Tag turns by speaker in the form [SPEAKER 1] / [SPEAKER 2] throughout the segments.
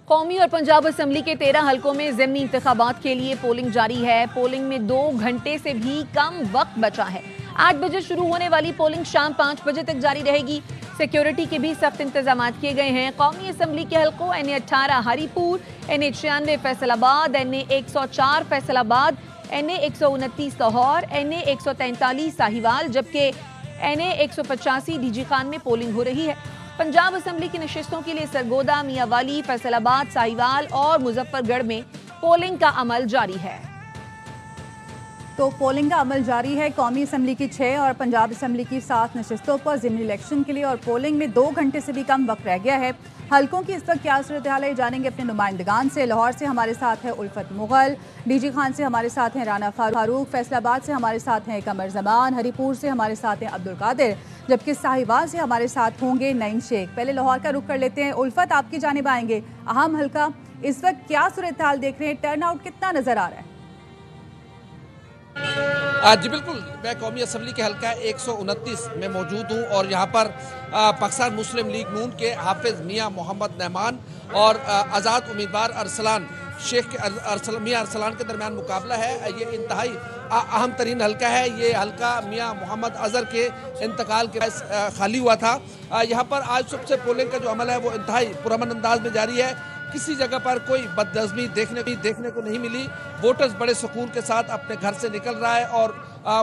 [SPEAKER 1] कौमी और पंजाब असम्बली के 13 हलकों में ज़िमनी इंतखाबात के लिए पोलिंग जारी है। पोलिंग में 2 घंटे से भी कम वक्त बचा है। 8 बजे शुरू होने वाली पोलिंग शाम 5 बजे तक जारी रहेगी। सिक्योरिटी के भी सख्त इंतजाम किए गए हैं। कौमी असम्बली के हलकों NA-18 Haripur, NA-96 Faisalabad, NA-104 Faisalabad, NA-129 Lahore, NA-143 Sahiwal जबकि NA-185 डीजी खान में पोलिंग हो रही है। पंजाब असम्बली की नशिस्तों के लिए सरगोदा, मियांवाली, फैसलाबाद, साहिवाल और मुजफ्फरगढ़ में पोलिंग का अमल जारी है।
[SPEAKER 2] तो पोलिंग का अमल जारी है। कौमी असम्बली की 6 और पंजाब असम्बली की 7 नशिस्तों पर ज़िमनी इलेक्शन के लिए और पोलिंग में 2 घंटे से भी कम वक्त रह गया है। हलकों की इस वक्त क्या सूरत हाल है जानेंगे अपने नुमाइंदगान से। लाहौर से हमारे साथ है उल्फत मुगल, डीजी खान से हमारे साथ हैं राना फारूक, फैसलाबाद से हमारे साथ हैं कमर जमान, हरीपुर से हमारे साथ हैं अब्दुल कादिर, जबकि साहिवाल से हमारे साथ होंगे नईम शेख। पहले लाहौर का रुख कर लेते हैं। उल्फत, आपकी जानिब आएंगे। अहम हलका इस वक्त क्या सूरत हाल देख रहे हैं? टर्न आउट कितना नजर आ रहा है?
[SPEAKER 3] जी बिल्कुल, मैं कौमी असम्बली के हल्का 129 में मौजूद हूँ और यहाँ पर पाकिस्तान मुस्लिम लीग नून के हाफिज मियाँ मोहम्मद नहमान और आज़ाद उम्मीदवार अरसलान शेख मियाँ अरसलान के दरमियान मुकाबला है। ये इंतहाई अहम तरीन हल्का है। ये हल्का मियाँ मोहम्मद अजहर के इंतकाल के बाद खाली हुआ था। यहाँ पर आज सबसे पोलिंग का जो अमल है वो इंतहाई पुरअमन अंदाज में जारी है। किसी जगह पर कोई बदनज़मी देखने को नहीं मिली। वोटर्स बड़े सुकून के साथ अपने घर से निकल रहा है और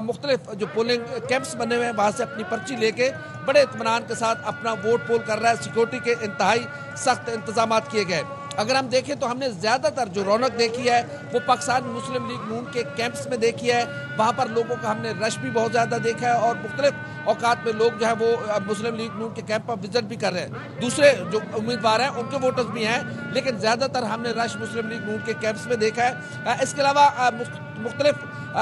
[SPEAKER 3] मुख्तलिफ जो पोलिंग कैंप्स बने हुए हैं वहाँ से अपनी पर्ची लेके बड़े इत्मीनान के साथ अपना वोट पोल कर रहा है। सिक्योरिटी के इंतहाई सख्त इंतजाम किए गए। अगर हम देखें तो हमने ज़्यादातर जो रौनक देखी है वो पाकिस्तान मुस्लिम लीग नून के कैंप्स में देखी है। वहाँ पर लोगों का हमने रश भी बहुत ज़्यादा देखा है और मुख्तलिफ औकात में लोग जो है वो मुस्लिम लीग नून के कैंप पर विजिट भी कर रहे हैं। दूसरे जो उम्मीदवार हैं उनके वोटर्स भी हैं, लेकिन ज़्यादातर हमने रश मुस्लिम लीग नून के कैंप्स में देखा है। इसके अलावा मुख्तलिफ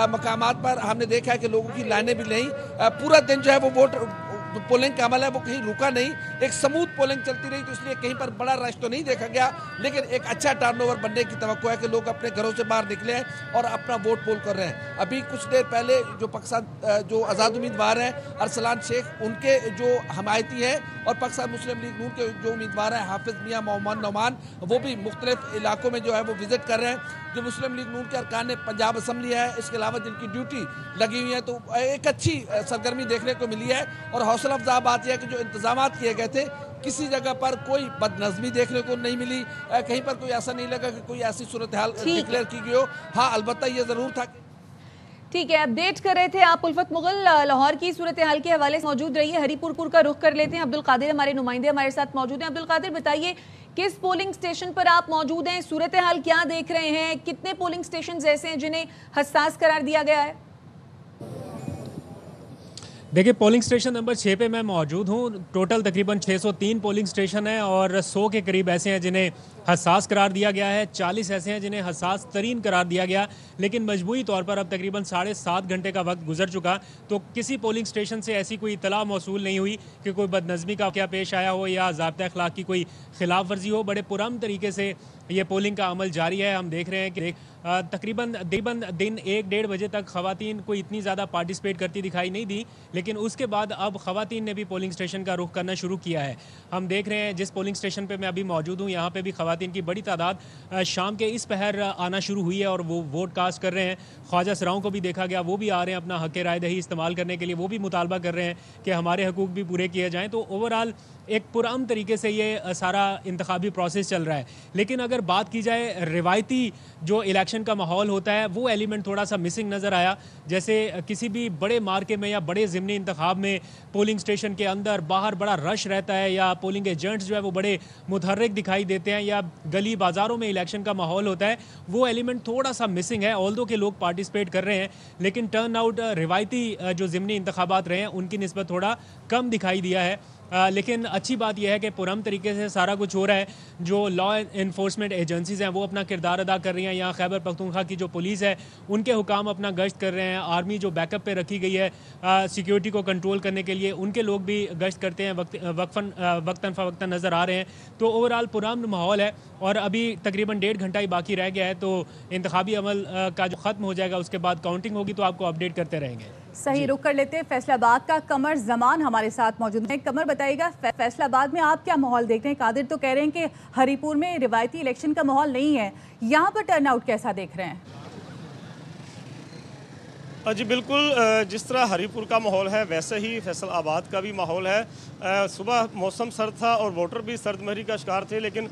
[SPEAKER 3] मकामात पर हमने देखा है कि लोगों की लाइनें भी नहीं। पूरा दिन जो है वो वोट जो पोलिंग का अमल है वो कहीं रुका नहीं, एक स्मूथ पोलिंग चलती रही। तो इसलिए कहीं पर बड़ा रश तो नहीं देखा गया, लेकिन एक अच्छा टर्नओवर बनने की तवक्को है कि लोग अपने घरों से बाहर निकले हैं और अपना वोट पोल कर रहे हैं। अभी कुछ देर पहले जो पाकिस्तान जो आज़ाद उम्मीदवार हैं अरसलान शेख, उनके जो हमायती हैं और पाकिस्तान मुस्लिम लीग नून के जो उम्मीदवार हैं हाफिज मियाँ मोहम्मद नहमान, वो भी मुख्तलिफ इलाकों में जो है वो विजिट कर रहे हैं। जो मुस्लिम लीग नून के अरकान ने पंजाब असम्बली है, इसके अलावा जिनकी ड्यूटी लगी हुई है, तो एक अच्छी सरगर्मी देखने को मिली है। और हौसला अफजा बात यह है कि जो इंतजाम किए गए थे किसी जगह पर कोई बदनज़मी देखने को नहीं मिली। कहीं पर कोई ऐसा नहीं लगा कि कोई ऐसी सूरत हाल डिक्लेयर की गई हो। हाँ, अलबत्ता ये ज़रूर था।
[SPEAKER 1] ठीक है, अपडेट कर रहे थे आप उल्फत मुगल। लाहौर की सूरत हाल के हवाले से मौजूद रही है। हरीपुर का रुख कर लेते हैं। अब्दुल कादिर हमारे नुमाइंदे हमारे साथ मौजूद हैं। अब्दुल कादिर, बताइए किस पोलिंग स्टेशन पर आप मौजूद हैं? सूरत हाल क्या देख रहे हैं? कितने पोलिंग स्टेशन ऐसे हैं जिन्हें हसास करार दिया गया है?
[SPEAKER 4] देखिए, पोलिंग स्टेशन नंबर 6 पे मैं मौजूद हूँ। टोटल तकरीबन 603 पोलिंग स्टेशन है और 100 के करीब ऐसे हैं जिन्हें हसास करार दिया गया है। 40 ऐसे हैं जिन्हें हसास तरीन करार दिया गया, लेकिन मजबूरी तौर पर अब तकरीबन 7.5 घंटे का वक्त गुजर चुका, तो किसी पोलिंग स्टेशन से ऐसी कोई इतला मौसूल नहीं हुई कि कोई बदनज़मी का क्या पेश आया हो या ज़ाब्ता अखलाक की कोई खिलाफ वर्जी हो। बड़े पुरअमन तरीके से ये पोलिंग का अमल जारी है। हम देख रहे हैं कि तकरीबन दिन 1-1.5 बजे तक ख़वातीन कोई इतनी ज़्यादा पार्टिसिपेट करती दिखाई नहीं दी, लेकिन उसके बाद अब ख़वातीन ने भी पोलिंग स्टेशन का रुख करना शुरू किया है। हम देख रहे हैं जिस पोलिंग स्टेशन पे मैं अभी मौजूद हूँ, यहाँ पे भी ख़वातीन की बड़ी तादाद शाम के इस पहर आना शुरू हुई है और वो वोट कास्ट कर रहे हैं। ख्वाजा सराओं को भी देखा गया, वो भी आ रहे हैं अपना हक़ राय दही इस्तेमाल करने के लिए। वो भी मुतालबा कर रहे हैं कि हमारे हकूक़ भी पूरे किए जाएँ। तो ओवरऑल एक पुरअमन तरीके से ये सारा इंतखाबी प्रोसेस चल रहा है। लेकिन अगर बात की जाए रिवायती जो इलेक्शन का माहौल होता है, वो एलिमेंट थोड़ा सा मिसिंग नज़र आया। जैसे किसी भी बड़े मार्के में या बड़े ज़िमनी इंतखाब में पोलिंग स्टेशन के अंदर बाहर बड़ा रश रहता है या पोलिंग एजेंट्स जो है वो बड़े मुतहर्रिक दिखाई देते हैं या गली बाज़ारों में इलेक्शन का माहौल होता है, वो एलिमेंट थोड़ा सा मिसिंग है। ऑल्दो के लोग पार्टिसिपेट कर रहे हैं, लेकिन टर्न आउट रिवायती जो ज़िमनी इंतखाबात रहे हैं उनकी निस्बत थोड़ा कम दिखाई दिया है। लेकिन अच्छी बात यह है कि पुरअमन तरीके से सारा कुछ हो रहा है। जो लॉ इन्फोर्समेंट एजेंसीज़ हैं वो अपना किरदार अदा कर रही हैं। यहाँ खैबर पख्तूनख्वा की जो पुलिस है उनके हुकाम अपना गश्त कर रहे हैं। आर्मी जो बैकअप पे रखी गई है सिक्योरिटी को कंट्रोल करने के लिए, उनके लोग भी गश्त करते हैं, वक्तन फ़वक्तन नज़र आ रहे हैं। तो ओवरऑल पुरअमन माहौल है और अभी तकरीबन 1.5 घंटा ही बाकी रह गया है। तो इंतखाबी अमल का जो ख़त्म हो जाएगा उसके बाद काउंटिंग होगी तो आपको अपडेट करते रहेंगे।
[SPEAKER 2] सही, रुक कर लेते हैं फैसलाबाद का। कमर जमान हमारे साथ मौजूद है। कमर, बताइएगा फैसलाबाद में आप क्या माहौल देख रहे हैं? कादिर तो कह रहे हैं कि हरीपुर में रिवायती इलेक्शन का माहौल नहीं है, यहाँ पर टर्नआउट कैसा देख रहे हैं?
[SPEAKER 5] जी बिल्कुल, जिस तरह हरीपुर का माहौल है वैसे ही फैसलाबाद का भी माहौल है। सुबह मौसम सर्द था और वोटर भी सर्दमहरी का शिकार थे, लेकिन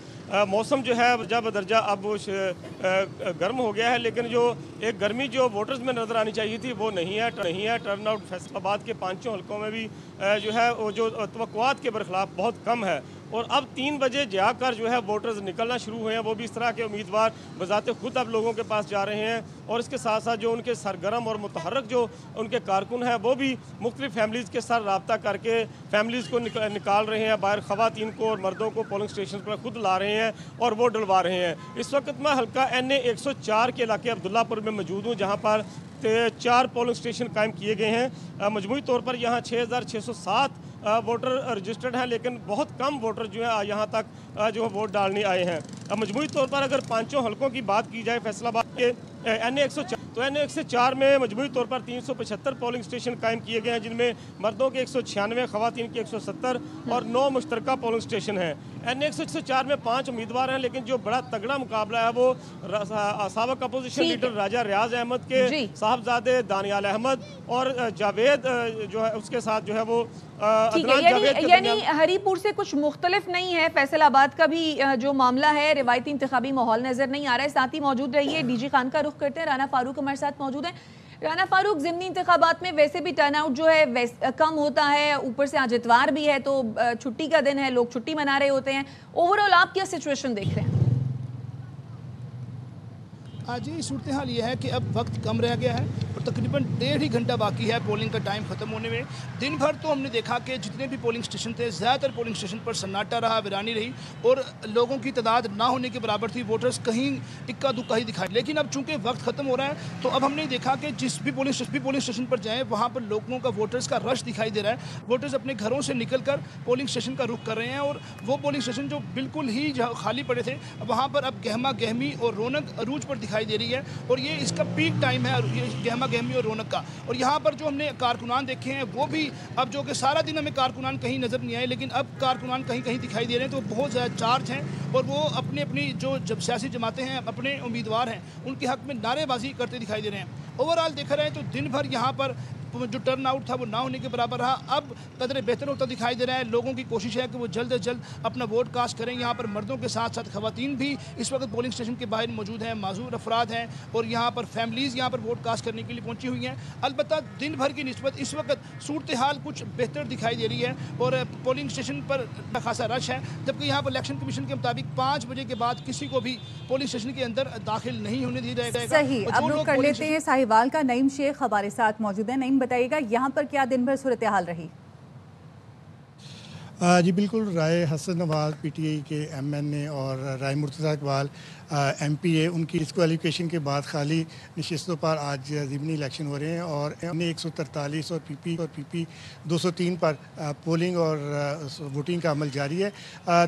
[SPEAKER 5] मौसम जो है जब दर्जा अब गर्म हो गया है, लेकिन जो एक गर्मी जो वोटर्स में नज़र आनी चाहिए थी वो नहीं है। टर्नआउट फैसलाबाद के 5 हलकों में भी जो है वो जो तवक्कुआत के बरखिलाफ बहुत कम है। और अब 3 बजे जाकर जो है वोटर्स निकलना शुरू हुए हैं। वो भी इस तरह के उम्मीदवार बजाते खुद अब लोगों के पास जा रहे हैं, और इसके साथ साथ जो उनके सरगर्म और मुतहर्रक जो उनके कारकुन हैं वो भी मुख्तलिफ फैमिलीज़ के साथ रब्ता करके फैमिलीज़ को निकाल रहे हैं बाहर। ख़वातीन को और मर्दों को पोलिंग स्टेशन पर खुद ला रहे हैं और वोट डलवा रहे हैं। इस वक्त मैं हल्का NA 104 के इलाके अब्दुल्लापुर में मौजूद हूँ, जहाँ पर 4 पोलिंग स्टेशन कायम किए गए हैं। मजमूई तौर पर यहाँ 6607 वोटर रजिस्टर्ड हैं, लेकिन बहुत कम वोटर जो है यहाँ तक जो वोट डालने आए हैं। मजमूई तौर पर अगर 5 हलकों की बात की जाए फैसलाबाद के NA 104, तो NA 104 में मजमूई तौर पर 375 पोलिंग स्टेशन कायम किए गए हैं, जिनमें मर्दों के 196, ख़वातीन के 170 और 9 मुश्तरका पोलिंग स्टेशन हैं। NA 104 में 5 उम्मीदवार हैं, लेकिन जो बड़ा तगड़ा मुकाबला है वो साबिक़ अपोजिशन लीडर राजा रियाज अहमद के साहबजादे दानियाल अहमद और जावेद जो है उसके साथ जो है वो
[SPEAKER 1] यानी हरीपुर से कुछ मुख्तलिफ नहीं है। फैसलाबाद का भी जो मामला है, रिवायती इंतखाबी माहौल नजर नहीं आ रहा है। साथ ही मौजूद रहिए, DG खान का रुख करते हैं। राना फारूक हमारे साथ मौजूद हैं। राना फारूक, ज़िमनी इंतखाबात में वैसे भी टर्नआउट जो है कम होता है, ऊपर से आज इतवार भी है तो छुट्टी का दिन है, लोग छुट्टी मना रहे होते हैं। ओवरऑल आप क्या सिचुएशन देख रहे हैं?
[SPEAKER 6] आज ये सूरत हाल ये है कि अब वक्त कम रह गया है और तकरीबन 1.5 ही घंटा बाकी है पोलिंग का टाइम ख़त्म होने में। दिन भर तो हमने देखा कि जितने भी पोलिंग स्टेशन थे, ज़्यादातर पोलिंग स्टेशन पर सन्नाटा रहा, वीरानी रही और लोगों की तादाद ना होने के बराबर थी। वोटर्स कहीं इक्का दुक्का ही दिखाई। लेकिन अब चूंकि वक्त ख़त्म हो रहा है तो अब हमने देखा कि जिस भी पोलिंग स्टेशन पर जाएँ वहाँ पर लोगों का, वोटर्स का रश दिखाई दे रहा है। वोटर्स अपने घरों से निकल कर पोलिंग स्टेशन का रुख कर रहे हैं, और वो पोलिंग स्टेशन जो बिल्कुल ही खाली पड़े थे वहाँ पर अब गहमा गहमी और रौनक अरूज पर दिखाई दे रही है। और ये इसका पीक टाइम है ये गहमा गहमी और रौनक का। और यहाँ पर जो हमने कारकुनान देखे हैं वो भी अब, जो कि सारा दिन हमें कारकुनान कहीं नज़र नहीं आए, लेकिन अब कारकुनान कहीं कहीं दिखाई दे रहे हैं। तो बहुत ज़्यादा चार्ज हैं और वो अपनी अपनी जो सियासी जमातें हैं, अपने उम्मीदवार हैं, उनके हक़ में नारेबाजी करते दिखाई दे रहे हैं। ओवरऑल देखा रहे तो दिन भर यहाँ पर जो टर्न आउट था वो ना होने के बराबर रहा। अब कदर बेहतर होता दिखाई दे रहा है। लोगों की कोशिश है कि वो जल्द से जल्द अपना वोट कास्ट करें। यहाँ पर मर्दों के साथ साथ खवातीन भी इस वक्त पोलिंग स्टेशन के बाहर मौजूद हैं, माजूर अफराद हैं और यहाँ पर फैमिलीज़ यहाँ पर वोट कास्ट करने के लिए पहुँची हुई हैं। अलबत्ता दिन भर की निस्बत इस वक्त सूरत हाल कुछ बेहतर दिखाई दे रही है और पोलिंग स्टेशन पर खासा रश है, जबकि यहाँ पर इलेक्शन कमीशन के मुताबिक 5 बजे के बाद किसी को भी पोलिंग स्टेशन के अंदर दाखिल नहीं होने दिया जाएगा।
[SPEAKER 2] सही, अब लोग कर लेते हैं साहिवाल का। नईम शेख हमारे साथ मौजूद है। नईम, बताइएगा यहाँ पर क्या दिन भर सूरत हाल रही?
[SPEAKER 7] जी बिल्कुल, राय हसन नवाज PTI के MNA और राय मुर्तज़ा इकबाल MPA, उनकी डिस्क्वालिफिकेशन के बाद खाली नशिस्तों पर आज ज़िमनी इलेक्शन हो रहे हैं और MNA 143 और PP 203 पर पोलिंग और वोटिंग का अमल जारी है।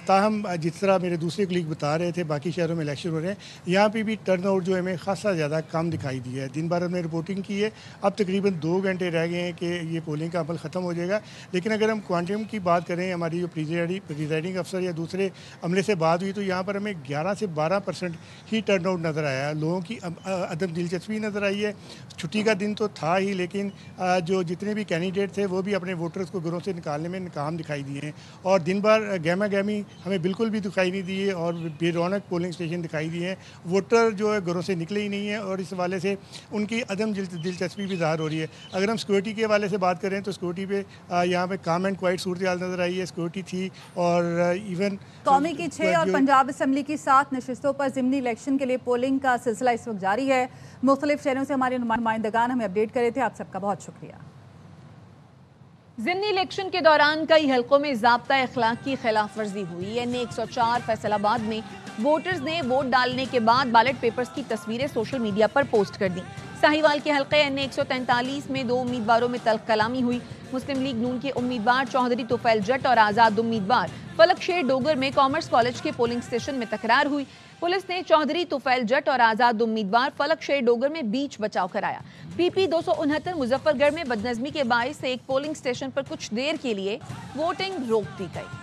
[SPEAKER 7] ताहम जिस तरह मेरे दूसरे कलीग बता रहे थे, बाकी शहरों में इलेक्शन हो रहे हैं, यहाँ पे भी टर्न आउट जो है हमें खासा ज़्यादा कम दिखाई दिया है। दिन भर हमने रिपोर्टिंग की है, अब तकरीबन 2 घंटे रह गए हैं कि ये पोलिंग का अमल ख़त्म हो जाएगा। लेकिन अगर हम क्वांटिम की बात करें, हमारी जो प्रिजाइडिंग अफसर या दूसरे अमले से बात हुई तो यहाँ पर हमें 11 से 12% ही टर्न आउट नज़र आया है। लोगों की अदम दिलचस्पी नज़र आई है। छुट्टी का दिन तो था ही, लेकिन जो जितने भी कैंडिडेट थे वो भी अपने वोटर्स को घरों से निकालने में नाकाम दिखाई दिए हैं और दिन भर गहमा गहमी हमें बिल्कुल भी दिखाई नहीं दी है और बेरौनक पोलिंग स्टेशन दिखाई दिए हैं। वोटर जो है घरों से निकले ही नहीं है और इस हवाले से उनकी अदम दिलचस्पी भी ज़ाहिर हो रही है। अगर हम सिक्योरिटी के हवाले से बात करें तो सिक्योरिटी पे यहाँ पे काम एंड क्वाइट सूरत हाल नज़र आई है। सिक्योरिटी थी और इवन
[SPEAKER 2] कौमी की 6 और पंजाब असम्बली की 7 नशिस्तों पर ज़िमनी इलेक्शन के लिए पोलिंग का सिलसिला इस वक्त जारी है। मुख्तलिफ शहरों से हमारे नुमाइंदगान हमें अपडेट कर रहे थे। आप सबका बहुत शुक्रिया।
[SPEAKER 1] ज़िमनी इलेक्शन के दौरान कई हलकों में ज़ाब्ता अखलाक की खिलाफ वर्जी हुई। NA 104 फैसलाबाद में वोटर्स ने वोट डालने के बाद बैलेट पेपर्स की तस्वीरें सोशल मीडिया पर पोस्ट कर दी। साहिवाल के हल्के NA 143 में 2 उम्मीदवारों में तल्ख कलामी हुई। मुस्लिम लीग नून के उम्मीदवार चौधरी तुफैल जट और आज़ाद उम्मीदवार फलक शेर डोगर में कॉमर्स कॉलेज के पोलिंग स्टेशन में तकरार हुई। पुलिस ने चौधरी तुफैल जट और आजाद उम्मीदवार फलक शेर डोगर में बीच बचाव कराया। पीपी 269 मुजफ्फरगढ़ में बदनजमी के बायस एक पोलिंग स्टेशन पर कुछ देर के लिए वोटिंग रोक दी गई।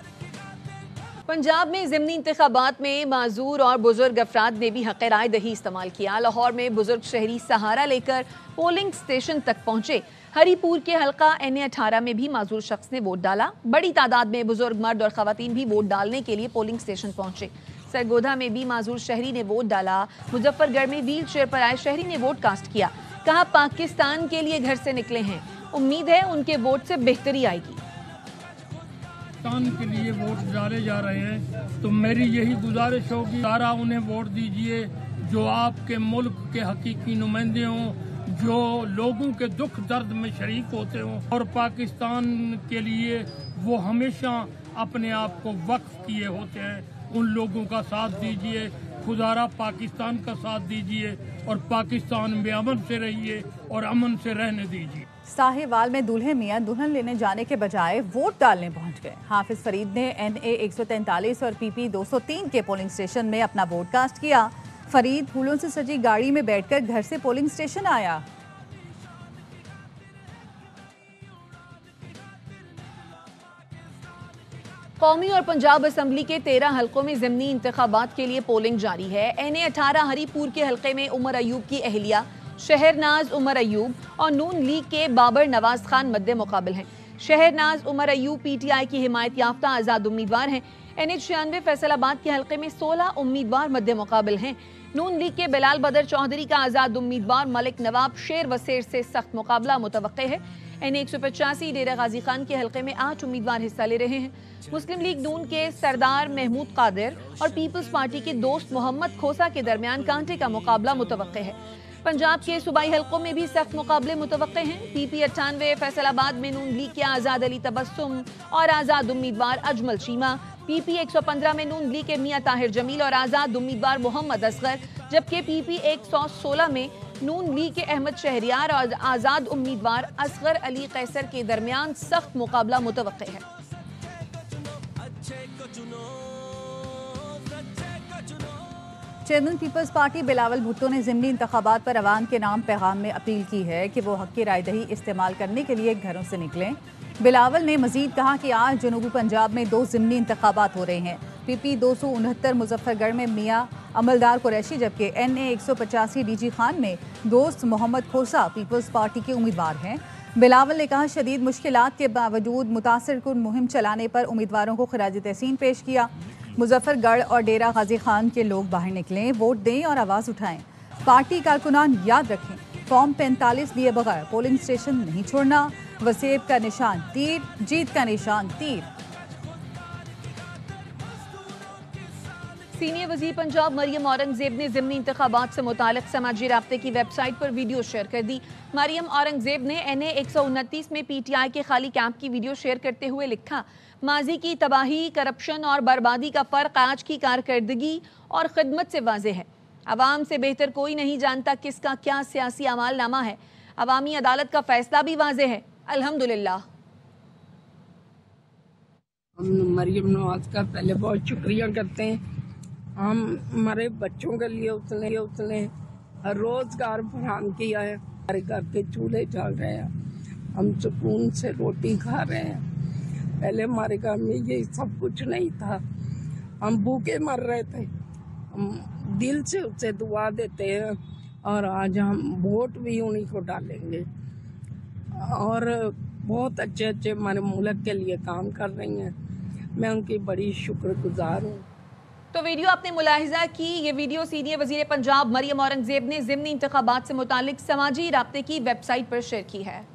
[SPEAKER 1] पंजाब में ज़िमनी इंतखाबात में माजूर और बुजुर्ग अफराद ने भी हक़ राय दही इस्तेमाल किया। लाहौर में बुजुर्ग शहरी सहारा लेकर पोलिंग स्टेशन तक पहुंचे। हरीपुर के हल्का NA18 में भी माजूर शख्स ने वोट डाला। बड़ी तादाद में बुजुर्ग मर्द और खवातीन भी वोट डालने के लिए पोलिंग स्टेशन पहुंचे। सरगोधा में भी माजूर शहरी ने वोट डाला। मुजफ्फरगढ़ में व्हील चेयर पर आए शहरी ने वोट कास्ट किया। कहा, पाकिस्तान के लिए घर से निकले हैं, उम्मीद है उनके वोट से बेहतरी आएगी।
[SPEAKER 8] पाकिस्तान के लिए वोट डाले जा रहे हैं तो मेरी यही गुजारिश होगी, सारा उन्हें वोट दीजिए जो आपके मुल्क के हकीकी नुमाइंदे हों, जो लोगों के दुख दर्द में शरीक होते हों और पाकिस्तान के लिए वो हमेशा अपने आप को वक्फ किए होते हैं। उन लोगों का साथ दीजिए, खुदारा पाकिस्तान का साथ दीजिए और पाकिस्तान में अमन से रहिए और अमन से रहने दीजिए।
[SPEAKER 2] साहिवाल में दूल्हे मियां दुल्हन लेने जाने के बजाय वोट डालने पहुंच गए। हाफिज फरीद ने NA 143 और PP 203 के पोलिंग स्टेशन में अपना वोट कास्ट किया। फरीद फूलों से सजी गाड़ी में बैठकर घर से पोलिंग स्टेशन आया।
[SPEAKER 1] कौमी और पंजाब असम्बली के 13 हलकों में ज़िमनी इंतखाबात के लिए पोलिंग जारी है। NA18 हरीपुर के हलके में उमर अयूब की अहलिया शहरनाज उमर अयूब और नून लीग के बाबर नवाज खान मद्दे मुकाबिल हैं। शहरनाज उमर अयूब PTI की हिमायत याफ्ता आज़ाद उम्मीदवार हैं। NA96 फैसलाबाद के हलके में 16 उम्मीदवार मद्दे मुकाबिल हैं। नून लीग के बिलाल बदर चौधरी का आज़ाद उम्मीदवार मलिक नवाब शेर वसेर से सख्त मुकाबला मुतवक्के है। NA 185 डेरा गाजी खान के हलके में 8 उम्मीदवार हिस्सा ले रहे हैं। मुस्लिम लीग नून के सरदार महमूद कादिर और पीपल्स पार्टी के दोस्त मोहम्मद खोसा के दरमियान कांटे का मुकाबला मुतवक्के है। पंजाब के सूबाई हलकों में भी सख्त मुकाबले मुतवक्के हैं। PP 98 फैसलाबाद में नून लीग के आज़ाद अली तबस्सुम और आज़ाद उम्मीदवार अजमल चीमा। PP 115 में नून लीग के मियां ताहिर जमील और आज़ाद उम्मीदवार मोहम्मद असगर, जबकि PP 116 में नून लीग के अहमद शहरियार और आज़ाद उम्मीदवार असगर अली कैसर के दरमियान सख्त मुकाबला मुतवक्के है।
[SPEAKER 2] Chairman Peoples Party Bilawal Bhutto ने ज़िमनी इंतखाबात पर अवाम के नाम पैगाम में अपील की है कि वो हक़ की राय दही इस्तेमाल करने के लिए घरों से निकलें। बिलावल ने मजीद कहा कि आज जनूबी पंजाब में 2 ज़िमनी इंतखाबात हो रहे हैं। PP 269 मुजफ्फरगढ़ में मियां अमलदार कुरैशी, जबकि NA 185 DG खान में दोस्त मोहम्मद खोसा पीपल्स पार्टी के उम्मीदवार हैं। बिलावल ने कहा, शदीद मुश्किलात के बावजूद मुतासिर कुन मुहिम चलाने पर उम्मीदवारों को खिराज तहसीन पेश किया। मुजफ्फरगढ़ और डेरा गाजी खान के लोग बाहर निकलें, वोट दें और आवाज़ उठाएं। पार्टी कारकुनान याद रखें, फॉर्म 45 दिए बगैर पोलिंग स्टेशन नहीं छोड़ना। वसेब का निशान तीर, जीत का निशान तीर।
[SPEAKER 1] सीनियर वज़ीर पंजाब मरियम औरंगजेब ने ज़िमनी इंतखाबात से मुतालिक समाजी राब्ते की वेबसाइट पर वीडियो शेयर कर दी। मरियम औरंगजेब ने NA 129 में PTI के खाली कैंप की वीडियो शेयर करते हुए लिखा, माजी की तबाही, करप्शन और बर्बादी का फ़र्क आज की कारकर्दगी और खिदमत से वाज़े है। अवाम से बेहतर कोई नहीं जानता किसका क्या सियासी अमालनामा है। अवामी अदालत का फैसला भी वाज़े है, अल्हम्दुलिल्लाह।
[SPEAKER 9] हम मरियम नवाज का पहले बहुत शुक्रिया करते हैं। हम हमारे बच्चों के लिए उसने रोजगार फराहम किया है। हमारे घर के चूल्हे चल रहे हैं, हम सुकून से रोटी खा रहे हैं। पहले हमारे घर में ये सब कुछ नहीं था, हम भूखे मर रहे थे। हम दिल से उसे दुआ देते हैं और आज हम वोट भी उन्हीं को डालेंगे और बहुत अच्छे अच्छे हमारे मुल्क के लिए काम कर रही हैं। मैं उनकी बड़ी शुक्रगुजार हूँ।
[SPEAKER 1] तो वीडियो आपने मुलाहिजा की। ये वीडियो सीनियर वज़ीर पंजाब मरियम औरंगजेब ने ज़िमनी इंतखाबात से मुतालिक समाजी राब्ते की वेबसाइट पर शेयर की है।